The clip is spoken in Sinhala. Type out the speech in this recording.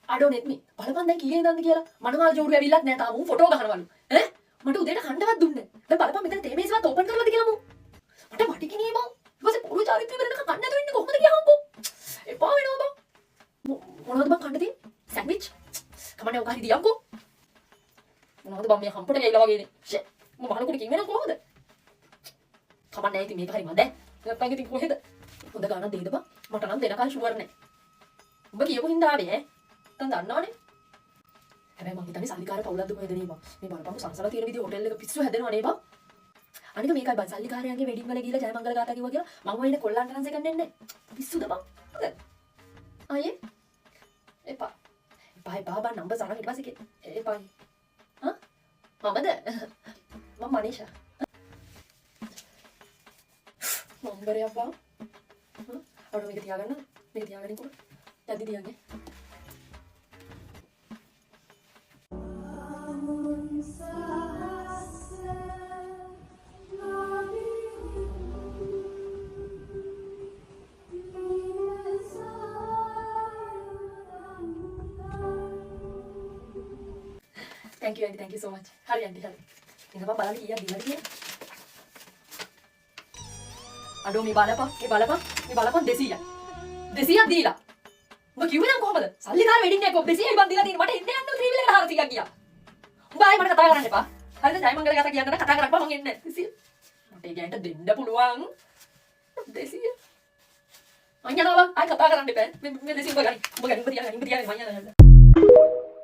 I don't hate me. බලපන් දැන් කීයේ ඉඳන්ද කියලා. මනමාල් ජෝඩු ඇවිල්ලත් නෑ තාම. ඌ ෆොටෝ ගහනවලු. ඈ? මට උදේට කණ්ඩවත් දුන්නේ. දැන් බලපන් මෙතන තේ මේසවත් ඕපන් කරලාද කියලා මූ. මට වටිකිනේ බං. ඊට පස්සේ පොරු චාරිත්‍රය වෙනකන් කන්න නැතුව ඉන්නේ කොහොමද කියහම්කෝ. එපා වෙනවා බං. මොනවද බං කන්න තියෙන්නේ? සෑන්ඩ්විච්. කමන්නේ ඔක හරි දියම්කෝ. මොනවද බං මේ හම්පට ගිහලා වගේනේ. ෂේ. මම මහලුකුට කින් වෙනව කොහොමද? කමන්නේ ඉතින් මේක හරි මන්ද. නැත්නම් ඉතින් කොහෙද? හොඳ ගානක් දෙයිද බං? මට නම් දෙනකල් ෂුවර් නෑ. උඹ කියපු හින්දා ආවේ ඈ. දැන් දන්නවනේ. හැබැයි මං හිතන්නේ සල්ලිකාර පවුලක්ද කොහෙද නේ බං. මේ බලපං සංසලා තියෙන විදිහ හොටෙල් එක පිස්සු හැදෙනවා නේ බං. අනික මේකයි බං සල්ලිකාරයන්ගේ වෙඩින් වල ගිහලා ජයමංගල ගාථා කිව්වා කියලා මං වයිනේ කොල්ලන්ට නම් සෙකන්ඩ් එන්නේ නැහැ. පිස්සුද බං. හොඳ. ආයේ. එපා. එපා බං නම්බර් සරන් ඊට පස්සේ එපා. හා? මමද? මම මනීෂා. නම්බරයක් බං. අර මේක තියාගන්න. මේක තියාගන්නකෝ. යද්දි තියන්නේ. Thank you aunty, thank you so much. Hari aunty, hari. Ini apa balani iya dila dia. Aduh, mi balapa 200. 200 දීලා. උඹ කිව්වේ නම් කොහමද? සල්ලිකාර වෙඩින් එකක් 200යි බන් දීලා තියෙන්නේ. මට එන්න යන්න 3 wheeler එක 400ක් ගියා. උඹ ආයි මට කතා කරන්න එපා. හරිද? ජයමංගල ගාථා කියන්න කතා කරපුවා මං එන්නේ 200. මට ඒ ගෑන්ට දෙන්න පුළුවන්. 200. මං යනවා බං. ආයි කතා කරන්න එපා. මේ 200 උඹ ගනි. උඹ තියාගන්න මං යනවා.